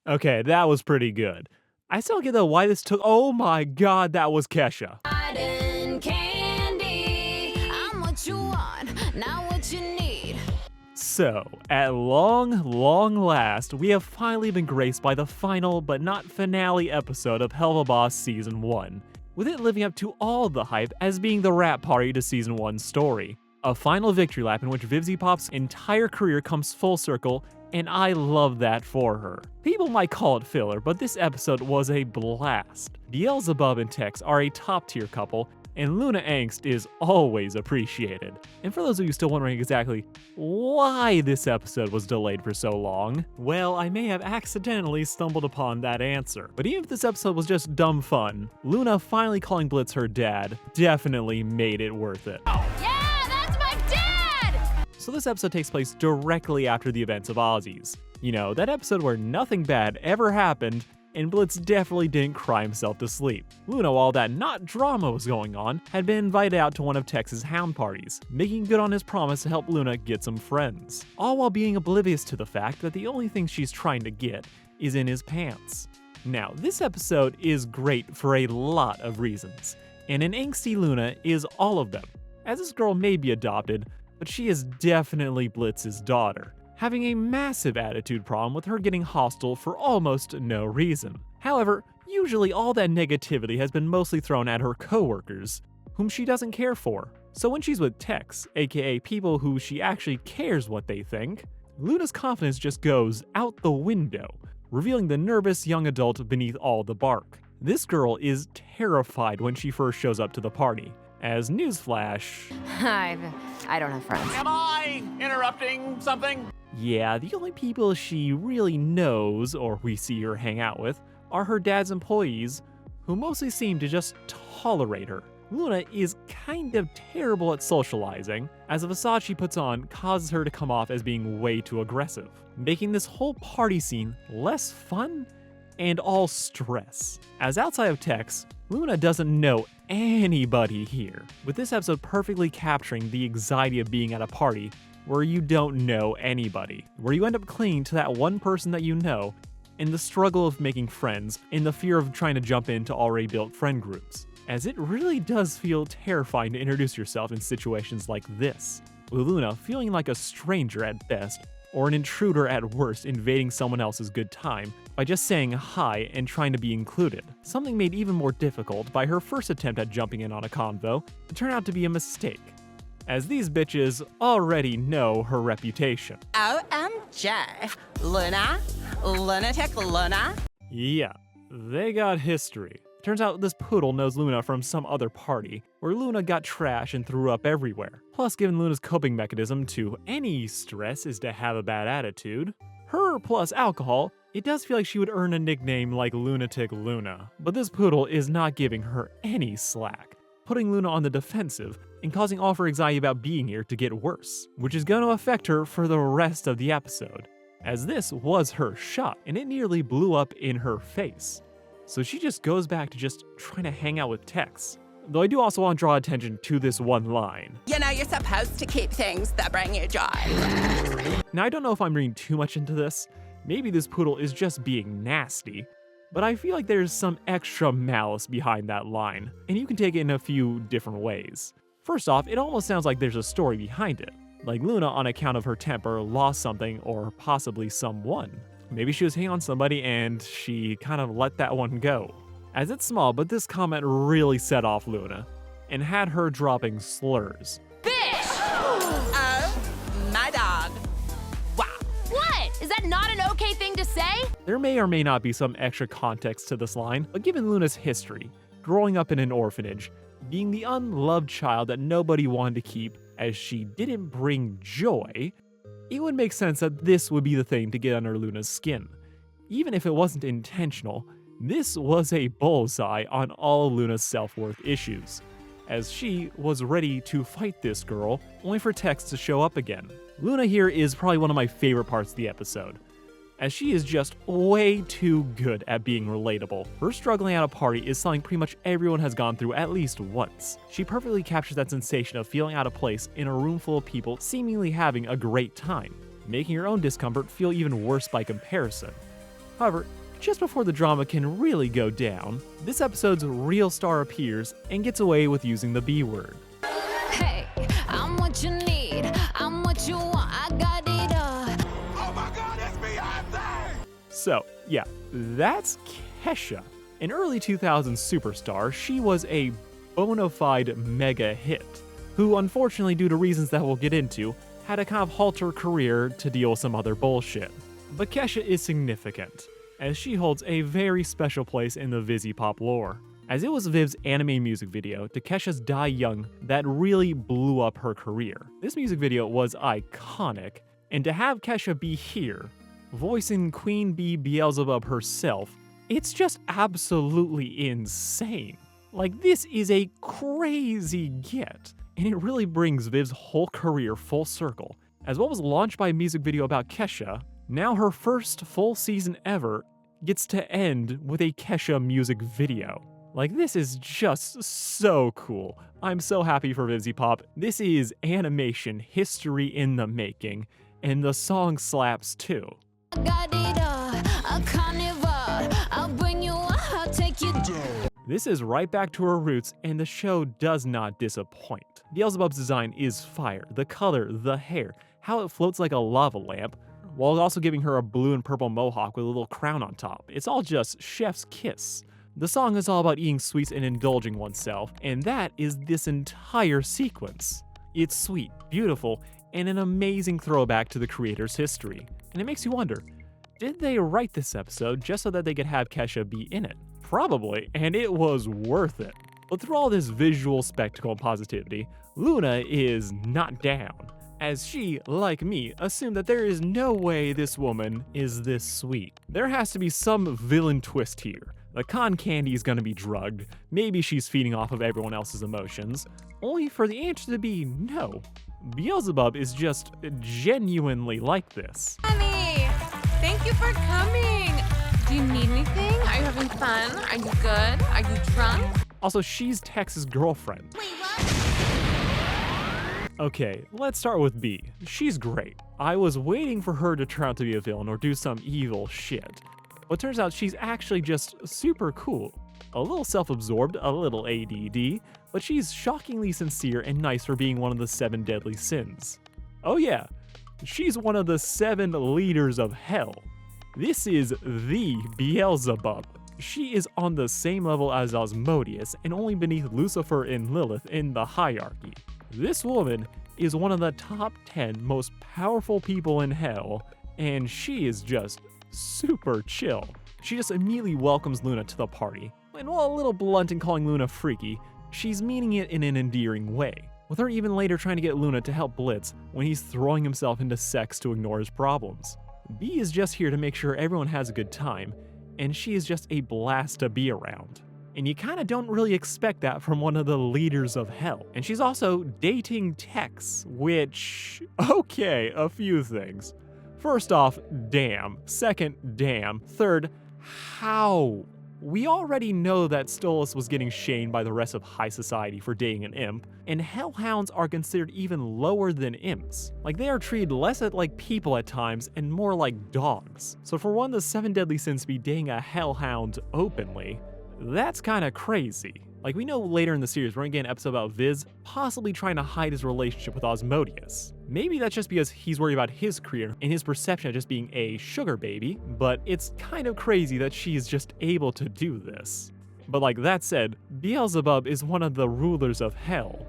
Okay, that was pretty good. I still don't get though why this took. Oh my god, that was Kesha. Candy, I'm what you want, not what you need. So, at long last, we have finally been graced by the final but not finale episode of HELLUVA Season 1, with it living up to all the hype as being the wrap party to Season 1's story. A final victory lap in which Vivziepop's entire career comes full circle, and I love that for her. People might call it filler, but this episode was a blast. Beelzebub and Tex are a top-tier couple, and Luna angst is always appreciated. And for those of you still wondering exactly why this episode was delayed for so long, well, I may have accidentally stumbled upon that answer. But even if this episode was just dumb fun, Luna finally calling Blitz her dad definitely made it worth it. Yeah, that's my dad! So this episode takes place directly after the events of Ozzy's. You know, that episode where nothing bad ever happened, and Blitz definitely didn't cry himself to sleep. Luna, while that not drama was going on, had been invited out to one of Tex's hound parties, making good on his promise to help Luna get some friends, all while being oblivious to the fact that the only thing she's trying to get is in his pants. Now, this episode is great for a lot of reasons, and an angsty Luna is all of them, as this girl may be adopted, but she is definitely Blitz's daughter, having a massive attitude problem with her getting hostile for almost no reason. However, usually all that negativity has been mostly thrown at her coworkers, whom she doesn't care for. So when she's with Tex, aka people who she actually cares what they think, Luna's confidence just goes out the window, revealing the nervous young adult beneath all the bark. This girl is terrified when she first shows up to the party, as newsflash, I don't have friends. Am I interrupting something? yeah, the only people she really knows, or we see her hang out with, are her dad's employees, who mostly seem to just tolerate her. Luna is kind of terrible at socializing, as the facade she puts on causes her to come off as being way too aggressive, making this whole party scene less fun and all stress. As outside of Tex, Luna doesn't know anybody here, with this episode perfectly capturing the anxiety of being at a party where you don't know anybody, where you end up clinging to that one person that you know, and the struggle of making friends, and the fear of trying to jump into already built friend groups, as it really does feel terrifying to introduce yourself in situations like this, with Luna feeling like a stranger at best, or an intruder at worst invading someone else's good time by just saying hi and trying to be included, something made even more difficult by her first attempt at jumping in on a convo to turn out to be a mistake, as these bitches already know her reputation. OMG. Luna? Lunatic Luna? Yeah, they got history. Turns out this poodle knows Luna from some other party, where Luna got trash and threw up everywhere. Plus, given Luna's coping mechanism to any stress is to have a bad attitude, her plus alcohol, it does feel like she would earn a nickname like Lunatic Luna. But this poodle is not giving her any slack, putting Luna on the defensive and causing all of her anxiety about being here to get worse, which is going to affect her for the rest of the episode, as this was her shot and it nearly blew up in her face. So she just goes back to just trying to hang out with Tex. Though I do also want to draw attention to this one line. You know, you're supposed to keep things that bring you joy. Now I don't know if I'm reading too much into this. Maybe this poodle is just being nasty, but I feel like there's some extra malice behind that line, and you can take it in a few different ways. First off, it almost sounds like there's a story behind it, like Luna on account of her temper lost something or possibly someone. Maybe she was hitting on somebody and she kind of let that one go. As it's small, but this comment really set off Luna, and had her dropping slurs. Oh, my dog. Wow. What? Is that not an okay thing to say? There may or may not be some extra context to this line, but given Luna's history, growing up in an orphanage, being the unloved child that nobody wanted to keep as she didn't bring joy, it would make sense that this would be the thing to get under Luna's skin. Even if it wasn't intentional, this was a bullseye on all Luna's self-worth issues, as she was ready to fight this girl, only for Tex to show up again. Luna here is probably one of my favorite parts of the episode, as she is just way too good at being relatable. Her struggling at a party is something pretty much everyone has gone through at least once. She perfectly captures that sensation of feeling out of place in a room full of people seemingly having a great time, making her own discomfort feel even worse by comparison. However, just before the drama can really go down, this episode's real star appears and gets away with using the B word. Hey, I'm what you need. I'm what you want. I got it all. Oh my God, it's Beyonce! So, yeah, that's Kesha. An early 2000s superstar, she was a bona fide mega hit, who unfortunately, due to reasons that we'll get into, had to kind of halt her career to deal with some other bullshit. But Kesha is significant, as she holds a very special place in the Vivziepop lore, as it was Viv's anime music video to Kesha's Die Young that really blew up her career. This music video was iconic, and to have Kesha be here, voicing Queen Bee Beelzebub herself, it's just absolutely insane. Like, this is a crazy get, and it really brings Viv's whole career full circle, as what was launched by a music video about Kesha, now her first full season ever gets to end with a Kesha music video. Like, this is just so cool. I'm so happy for Vivziepop. This is animation history in the making, and the song slaps too. I got it all. A carnival. I'll bring you up. I'll take you down. This is right back to her roots, and the show does not disappoint. Beelzebub's design is fire. The color, the hair, how it floats like a lava lamp, while also giving her a blue and purple mohawk with a little crown on top. It's all just chef's kiss. The song is all about eating sweets and indulging oneself, and that is this entire sequence. It's sweet, beautiful, and an amazing throwback to the creator's history. And it makes you wonder, did they write this episode just so that they could have Kesha be in it? Probably, and it was worth it. But through all this visual spectacle and positivity, Luna is not down, as she, like me, assumed that there is no way this woman is this sweet. There has to be some villain twist here. The con candy is gonna be drugged, maybe she's feeding off of everyone else's emotions, only for the answer to be no. Beelzebub is just genuinely like this. Honey, thank you for coming. Do you need anything? Are you having fun? Are you good? Are you drunk? Also, she's Tex's girlfriend. Wait, what? Okay, let's start with B. She's great. I was waiting for her to turn out to be a villain or do some evil shit. But turns out she's actually just super cool. A little self-absorbed, a little ADD, but she's shockingly sincere and nice for being one of the 7 deadly sins. Oh yeah, she's one of the 7 leaders of hell. This is the Beelzebub. She is on the same level as Asmodeus and only beneath Lucifer and Lilith in the hierarchy. This woman is one of the top 10 most powerful people in hell, and she is just super chill. She just immediately welcomes Luna to the party, and while a little blunt in calling Luna freaky, she's meaning it in an endearing way, with her even later trying to get Luna to help Blitz when he's throwing himself into sex to ignore his problems. B is just here to make sure everyone has a good time, and she is just a blast to be around. And you kinda don't really expect that from one of the leaders of hell. And she's also dating Tex, which, okay, a few things. First off, damn. Second, damn. Third, how? We already know that Stolas was getting shamed by the rest of high society for dating an imp, and hellhounds are considered even lower than imps. Like, they are treated less like people at times and more like dogs. So for one of the 7 deadly sins to be dating a hellhound openly, that's kinda crazy. Like, we know later in the series we're gonna get an episode about Viz possibly trying to hide his relationship with Asmodeus. Maybe that's just because he's worried about his career and his perception of just being a sugar baby, but it's kind of crazy that she is just able to do this. But like that said, Beelzebub is one of the rulers of hell.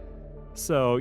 So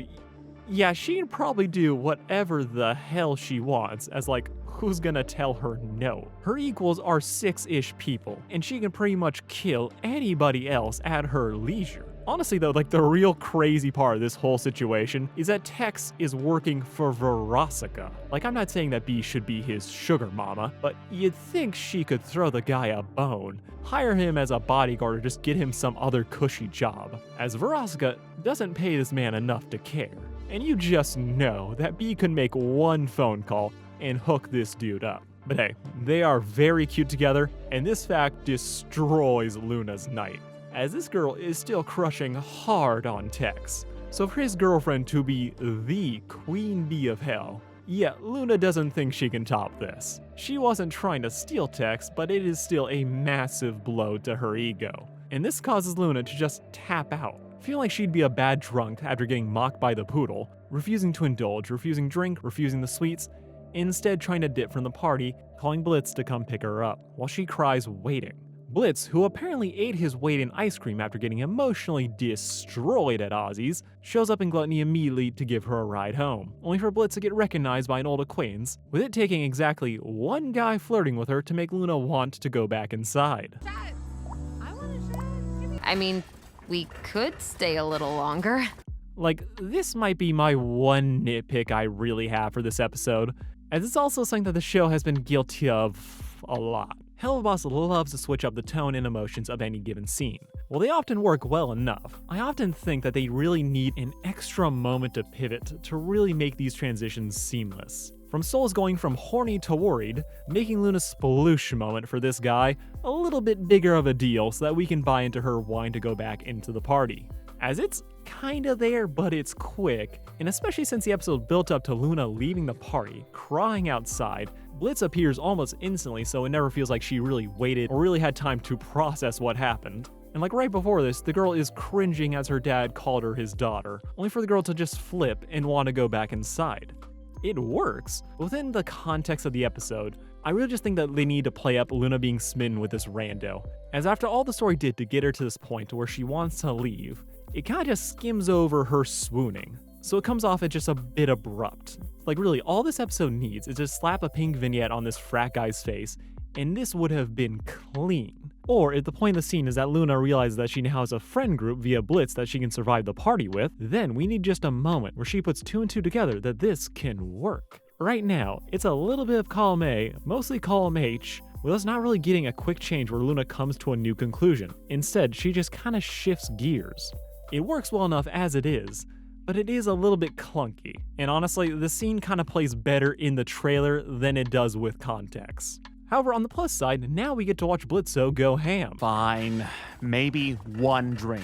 yeah, she can probably do whatever the hell she wants, as like, who's gonna tell her no? Her equals are 6-ish people, and she can pretty much kill anybody else at her leisure. Honestly though, like, the real crazy part of this whole situation is that Tex is working for Verosica. Like, I'm not saying that B should be his sugar mama, but you'd think she could throw the guy a bone, hire him as a bodyguard, or just get him some other cushy job, as Verosica doesn't pay this man enough to care. And you just know that B could make one phone call and hook this dude up. But hey, they are very cute together, and this fact destroys Luna's night, as this girl is still crushing hard on Tex. So for his girlfriend to be the queen bee of hell, yeah, Luna doesn't think she can top this. She wasn't trying to steal Tex, but it is still a massive blow to her ego. And this causes Luna to just tap out, feeling like she'd be a bad drunk after getting mocked by the poodle, refusing to indulge, refusing drink, refusing the sweets, instead trying to dip from the party, calling Blitz to come pick her up, while she cries waiting. Blitz, who apparently ate his weight in ice cream after getting emotionally destroyed at Ozzy's, shows up in Gluttony immediately to give her a ride home, only for Blitz to get recognized by an old acquaintance, with it taking exactly one guy flirting with her to make Luna want to go back inside. I mean, we could stay a little longer. Like, this might be my one nitpick I really have for this episode, as it's also something that the show has been guilty of a lot. HELLUVA loves to switch up the tone and emotions of any given scene. While they often work well enough, I often think that they really need an extra moment to pivot to really make these transitions seamless. From Souls going from horny to worried, making Luna's sploosh moment for this guy a little bit bigger of a deal so that we can buy into her wanting to go back into the party. As it's kinda there, but it's quick, and especially since the episode built up to Luna leaving the party, crying outside, Blitz appears almost instantly, so it never feels like she really waited or really had time to process what happened. And like right before this, the girl is cringing as her dad called her his daughter, only for the girl to just flip and want to go back inside. It works. Within the context of the episode, I really just think that they need to play up Luna being smitten with this rando, as after all the story did to get her to this point where she wants to leave, it kinda just skims over her swooning. So it comes off as just a bit abrupt. Like really, all this episode needs is to slap a pink vignette on this frat guy's face, and this would have been clean. Or if the point of the scene is that Luna realizes that she now has a friend group via Blitz that she can survive the party with, then we need just a moment where she puts two and two together that this can work. Right now, it's a little bit of column A, mostly column H, with us not really getting a quick change where Luna comes to a new conclusion. Instead, she just kinda shifts gears. It works well enough as it is, but it is a little bit clunky. And honestly, the scene kinda plays better in the trailer than it does with context. However, on the plus side, now we get to watch Blitzo go ham. Fine, maybe one drink.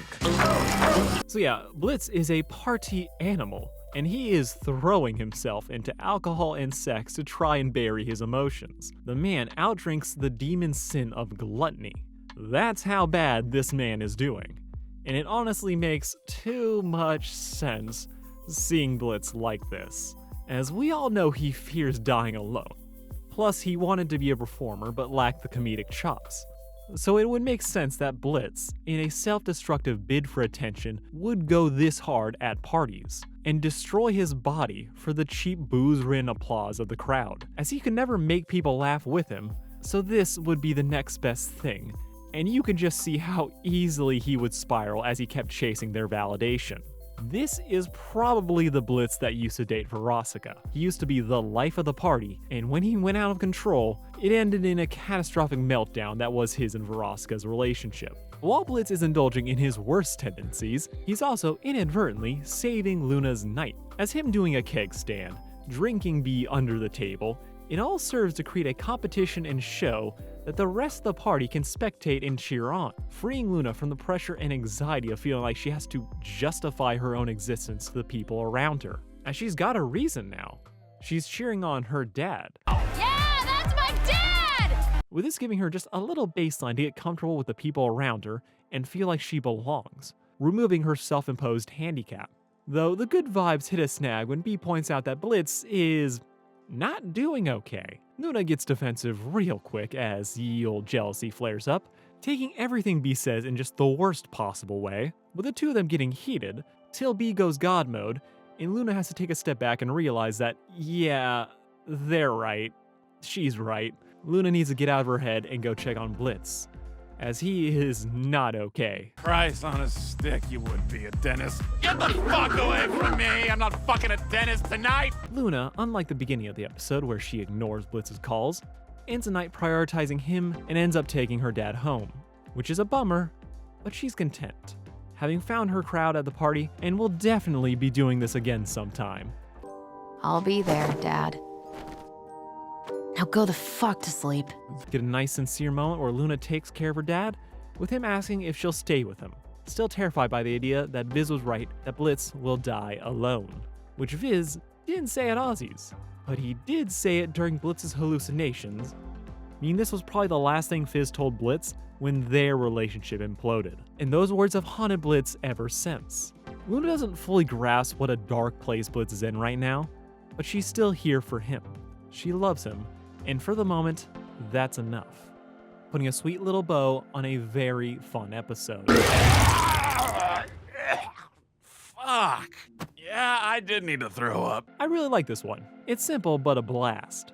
So yeah, Blitz is a party animal, and he is throwing himself into alcohol and sex to try and bury his emotions. The man outdrinks the demon sin of gluttony. That's how bad this man is doing. And it honestly makes too much sense seeing Blitz like this, as we all know he fears dying alone. Plus, he wanted to be a performer but lacked the comedic chops. So it would make sense that Blitz, in a self-destructive bid for attention, would go this hard at parties, and destroy his body for the cheap booze-ridden applause of the crowd, as he could never make people laugh with him, so this would be the next best thing, and you can just see how easily he would spiral as he kept chasing their validation. This is probably the Blitz that used to date Veronica. He used to be the life of the party, and when he went out of control, it ended in a catastrophic meltdown that was his and Veronica's relationship. While Blitz is indulging in his worst tendencies, he's also inadvertently saving Luna's night, as him doing a keg stand, drinking bee under the table. It all serves to create a competition and show that the rest of the party can spectate and cheer on, freeing Luna from the pressure and anxiety of feeling like she has to justify her own existence to the people around her. As she's got a reason now. She's cheering on her dad. Yeah, that's my dad! With this giving her just a little baseline to get comfortable with the people around her and feel like she belongs, removing her self-imposed handicap. Though the good vibes hit a snag when B points out that Blitz is not doing okay. Luna gets defensive real quick as ye old jealousy flares up, taking everything B says in just the worst possible way, with the two of them getting heated, till B goes God mode, and Luna has to take a step back and realize that, yeah, they're right. She's right. Luna needs to get out of her head and go check on Blitz, as he is not okay. Christ on a stick, you would be a dentist. Get the fuck away from me! I'm not fucking a dentist tonight! Luna, unlike the beginning of the episode where she ignores Blitz's calls, ends the night prioritizing him and ends up taking her dad home, which is a bummer, but she's content, having found her crowd at the party and will definitely be doing this again sometime. I'll be there, Dad. Now go the fuck to sleep. Get a nice sincere moment where Luna takes care of her dad, with him asking if she'll stay with him, still terrified by the idea that Viz was right that Blitz will die alone, which Viz didn't say it Aussies, but he did say it during Blitz's hallucinations, meaning this was probably the last thing Fizz told Blitz when their relationship imploded. And those words have haunted Blitz ever since. Luna doesn't fully grasp what a dark place Blitz is in right now, but she's still here for him. She loves him, and for the moment, that's enough. Putting a sweet little bow on a very fun episode. Fuck. Yeah, I did need to throw up. I really like this one. It's simple, but a blast.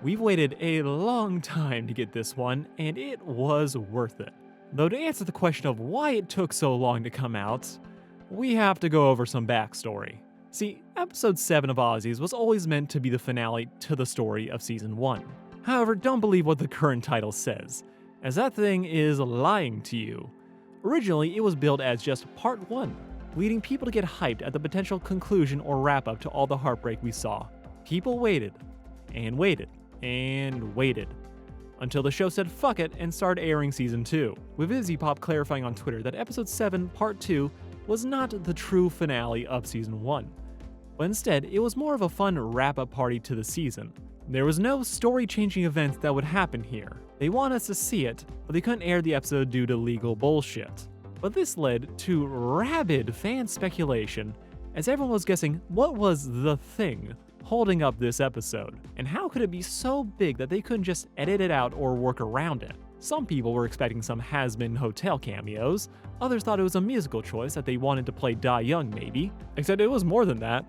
We've waited a long time to get this one, and it was worth it. Though to answer the question of why it took so long to come out, we have to go over some backstory. See, episode 7 of Aussies was always meant to be the finale to the story of season 1. However, don't believe what the current title says, as that thing is lying to you. Originally, it was billed as just part 1, leading people to get hyped at the potential conclusion or wrap-up to all the heartbreak we saw. People waited, and waited, and waited, until the show said fuck it and started airing season 2, with Vivziepop clarifying on Twitter that episode 7 part 2 was not the true finale of season 1, but instead it was more of a fun wrap-up party to the season. There was no story-changing events that would happen here. They want us to see it, but they couldn't air the episode due to legal bullshit. But this led to rabid fan speculation, as everyone was guessing what was the thing holding up this episode, and how could it be so big that they couldn't just edit it out or work around it. Some people were expecting some Has-Been Hotel cameos, others thought it was a musical choice that they wanted to play Die Young maybe, except it was more than that,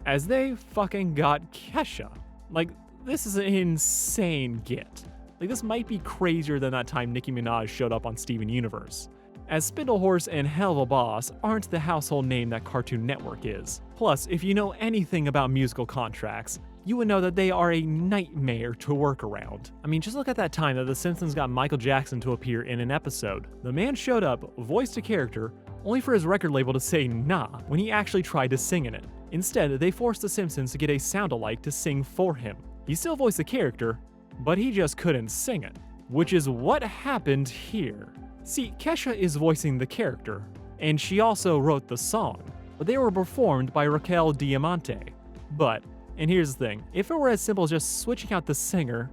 as they fucking got Kesha. Like, this is an insane get. Like, this might be crazier than that time Nicki Minaj showed up on Steven Universe, as Spindlehorse and Helluva Boss aren't the household name that Cartoon Network is. Plus, if you know anything about musical contracts, you would know that they are a nightmare to work around. I mean, just look at that time that The Simpsons got Michael Jackson to appear in an episode. The man showed up, voiced a character, only for his record label to say nah when he actually tried to sing in it. Instead, they forced The Simpsons to get a sound-alike to sing for him. He still voiced the character, but he just couldn't sing it, which is what happened here. See, Kesha is voicing the character, and she also wrote the song, but they were performed by Raquel Diamante. But, and here's the thing, if it were as simple as just switching out the singer,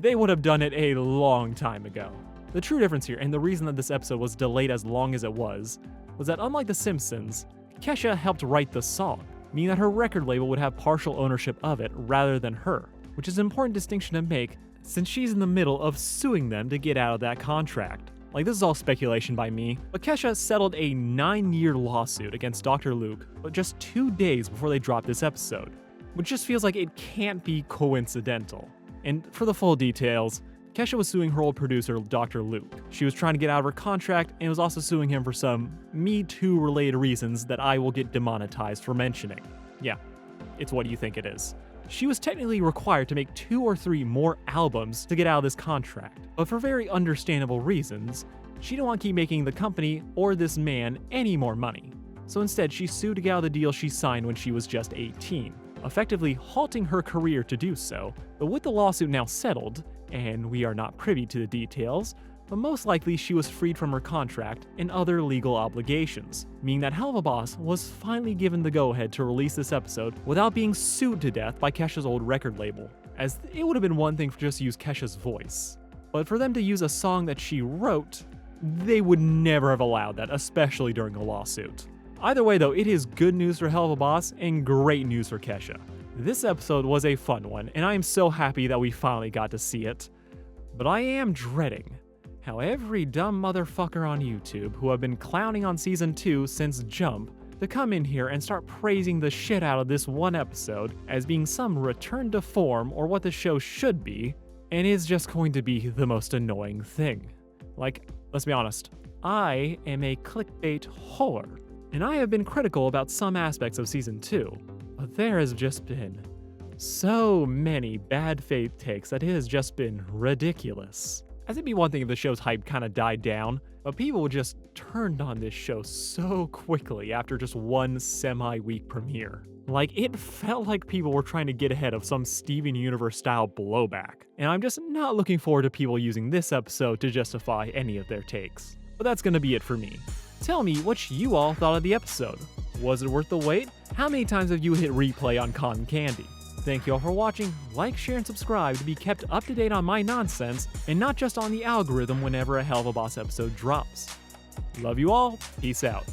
they would have done it a long time ago. The true difference here, and the reason that this episode was delayed as long as it was that unlike The Simpsons, Kesha helped write the song, meaning that her record label would have partial ownership of it rather than her, which is an important distinction to make since she's in the middle of suing them to get out of that contract. Like, this is all speculation by me, but Kesha settled a 9-year lawsuit against Dr. Luke, but just 2 days before they dropped this episode, which just feels like it can't be coincidental. And for the full details, Kesha was suing her old producer, Dr. Luke. She was trying to get out of her contract and was also suing him for some Me Too related reasons that I will get demonetized for mentioning. Yeah, it's what you think it is. She was technically required to make 2 or 3 more albums to get out of this contract, but for very understandable reasons, she didn't want to keep making the company or this man any more money. So instead, she sued to get out of the deal she signed when she was just 18, effectively halting her career to do so. But with the lawsuit now settled, and we are not privy to the details, but most likely she was freed from her contract and other legal obligations, meaning that Helluva Boss was finally given the go-ahead to release this episode without being sued to death by Kesha's old record label, as it would have been one thing for just to use Kesha's voice. But for them to use a song that she wrote, they would never have allowed that, especially during a lawsuit. Either way though, it is good news for Helluva Boss and great news for Kesha. This episode was a fun one, and I am so happy that we finally got to see it. But I am dreading how every dumb motherfucker on YouTube who have been clowning on season 2 since Jump to come in here and start praising the shit out of this one episode as being some return to form or what the show should be, and is just going to be the most annoying thing. Like, let's be honest, I am a clickbait whore, and I have been critical about some aspects of season 2, but there has just been so many bad faith takes that it has just been ridiculous. As it'd be one thing if the show's hype kind of died down, but people just turned on this show so quickly after just one semi-week premiere. Like, it felt like people were trying to get ahead of some Steven Universe style blowback, and I'm just not looking forward to people using this episode to justify any of their takes. But that's gonna be it for me. Tell me what you all thought of the episode. Was it worth the wait? How many times have you hit replay on cotton candy? Thank you all for watching. Like, share, and subscribe to be kept up to date on my nonsense, and not just on the algorithm whenever a Hell of a Boss episode drops. Love you all. Peace out.